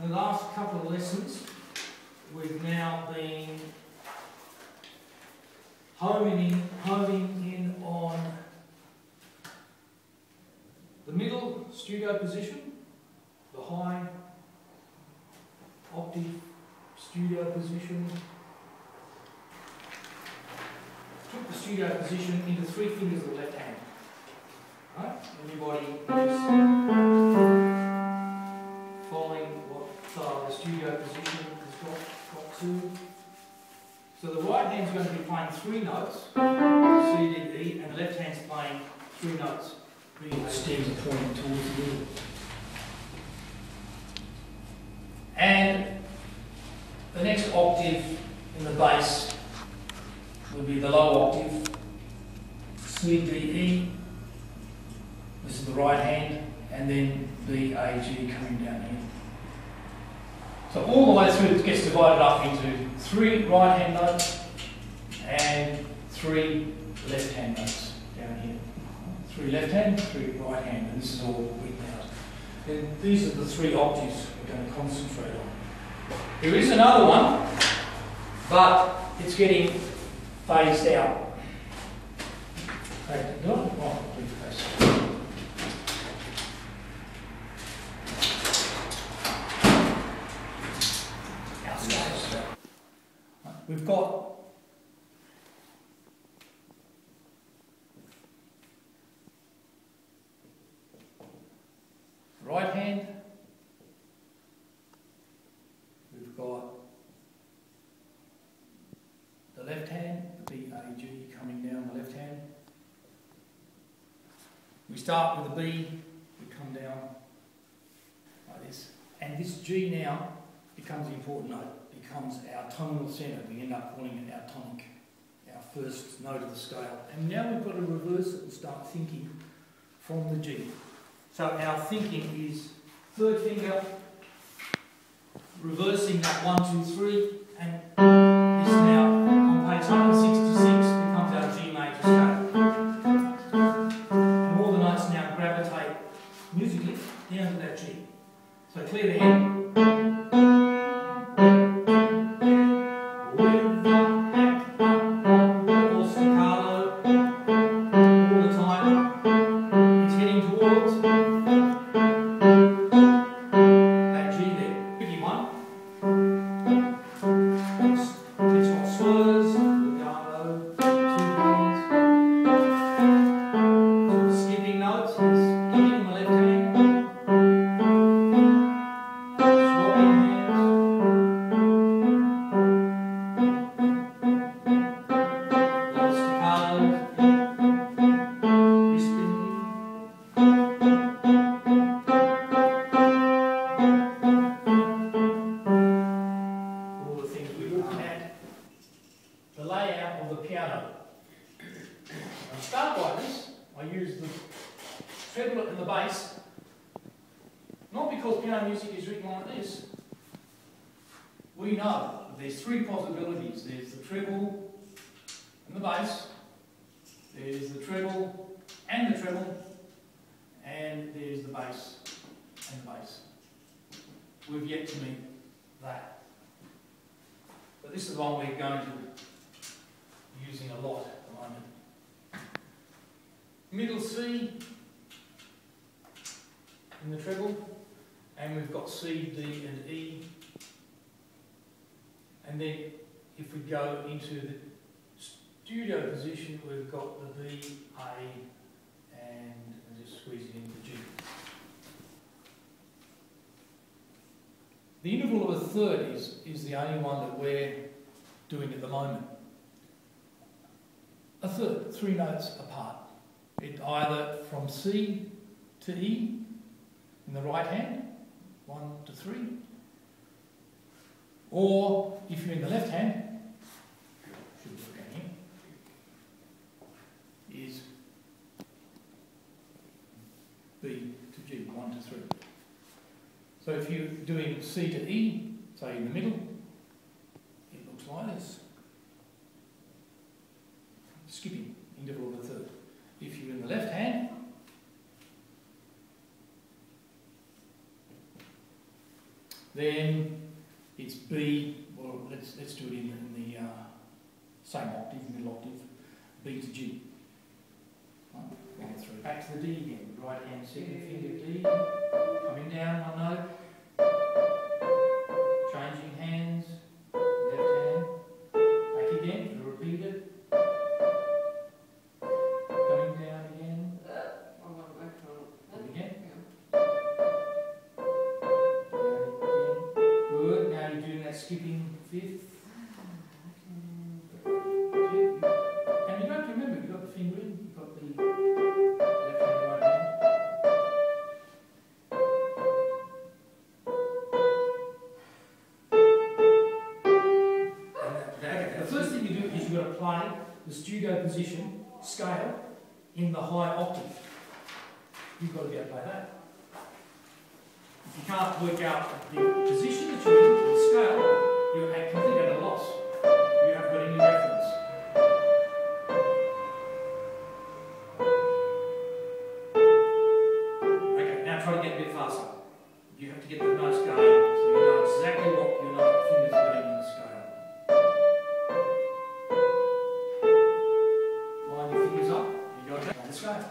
the last couple of lessons, we've now been homing in on the middle studio position, the high octave studio position. Took the studio position into 3 fingers of the left hand. Right? Everybody is following what the studio position has got to. So the right hand's going to be playing 3 notes, C, D, E, and the left hand's playing 3 notes, B, A, Stems are pointing towards the middle. And the next octave in the bass will be the low octave, C, D, E. This is the right hand, and then B, A, G coming down here. So all the way through it gets divided up into 3 right hand notes and 3 left hand notes down here. 3 left hand, 3 right hand, and this is all written out. And these are the 3 octaves we're going to concentrate on. There is another one, but it's getting phased out. Okay, no? Oh, please face. We've got right hand, we've got the left hand, the B, A, G coming down the left hand. We start with the B, we come down like this, and this G now becomes the important note. Becomes our tonal centre. We end up calling it our tonic, our first note of the scale. And now we've got to reverse it and start thinking from the G. So our thinking is 3rd finger, reversing that 1, 2, 3, and this now on page 166 becomes our G major scale. And all the notes now gravitate musically down to that G. So clear the head. Not because piano music is written like this. We know there's 3 possibilities. There's the treble and the bass, there's the treble, and there's the bass and the bass. We've yet to meet that. But this is the one we're going to be using a lot at the moment. Middle C in the treble, and we've got C, D and E. And then if we go into the studio position, we've got the B, A, and just squeezing into the G. The interval of a third is the only one that we're doing at the moment. A third, 3 notes apart. It either from C to E in the right hand, 1 to 3, or if you're in the left hand, should look down here, is B to G, 1 to 3. So if you're doing C to E, say in the middle, it looks like this. Skipping, interval of a third. If you're in the left hand, then it's B, well let's do it in the same octave, middle octave, B to G. Right, 1, 3. Back to the D again, right hand second finger D, coming down 1 note, changing hands, left hand, back again, repeat it, going down again, again. Good, now you're doing that skipping fifth. And you don't remember, you've got the finger in, you've got the left hand, right hand. The first thing you do is you've got to play the studio position scale in the high octave. You've got to be able to play that. If you can't work out the position that you're in, the scale, you're completely at a loss. You haven't got any reference. Okay, now try to get a bit faster. You have to get the notes going, so you know exactly what your fingers are doing in the scale. Line your fingers up, you got it on the scale.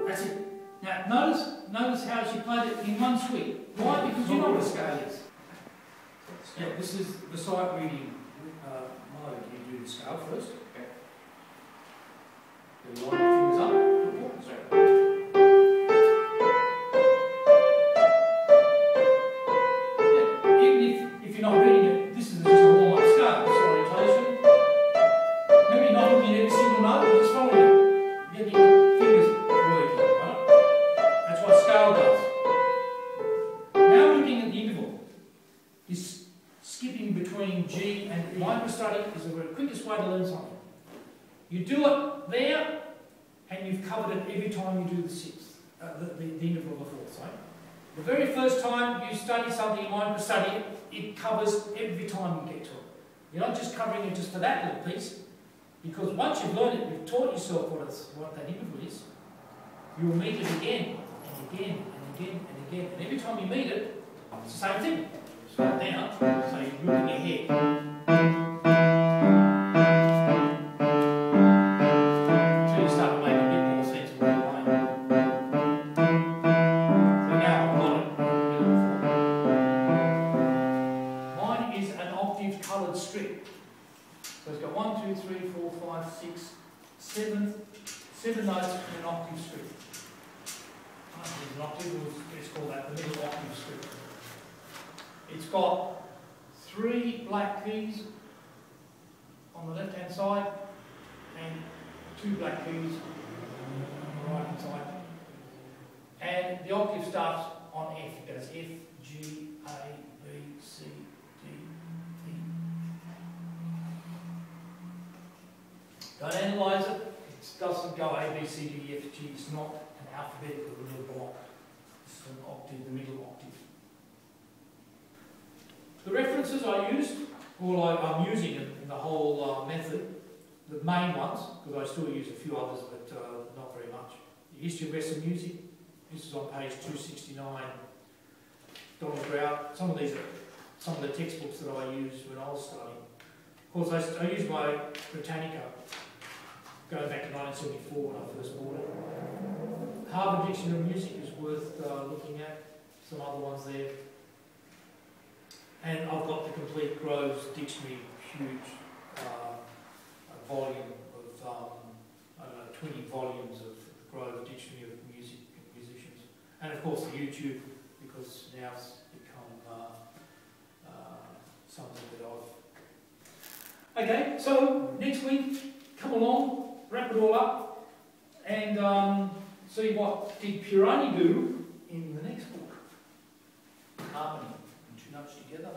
That's it. Now notice how she played it in one sweep. Why? Because you know what a scale is. Yeah, this is the sight reading mode. You do the scale first. Okay. You line your fingers up. Yeah, even if you're not reading it, this is just a warm-up scale. This orientation. Maybe you're not looking at every single note, you're just following it. Get your fingers working, right? That's what scale does. Now looking at the interval. Is skipping between G and E. Microstudy is the quickest way to learn something. You do it there, and you've covered it every time you do the sixth, the interval of the fourth. Right? The very first time you study something in microstudy, it covers every time you get to it. You're not just covering it just for that little piece, because once you've learned it, you've taught yourself what that interval is. You'll meet it again and again and again and again, and every time you meet it, it's the same thing. Slow down, so you're looking ahead. So you start to make a bit more sense of what you're playing. So now I've got it in mine is an octave coloured strip. So it's got 1, 2, 3, 4, 5, 6, 7 notes in an octave strip. There's an octave, let's call that the middle octave strip. It's got 3 black keys on the left hand side and 2 black keys on the right hand side. And the octave starts on F. It goes F, G, A, B, C, D, E. Don't analyse it. It doesn't go A, B, C, D, E, F, G. It's not an alphabetical little block. This is an octave, the middle octave. The references I used, or I'm using in the whole method, the main ones, because I still use a few others, but not very much. The History of Western Music, this is on page 269. Donald Grout. Some of these are some of the textbooks that I used when I was studying. Of course, I used my Britannica, going back to 1974 when I first bought it. Harvard Dictionary of Music is worth looking at. Some other ones there. And I've got the complete Groves Dictionary, huge volume of, I don't know, 20 volumes of the Groves Dictionary of Music and Musicians. And of course the YouTube, because now it's become something that I've... Okay, so next week, come along, wrap it all up, and see what did Pieroni do in the next book. Harmony. 2 notes together.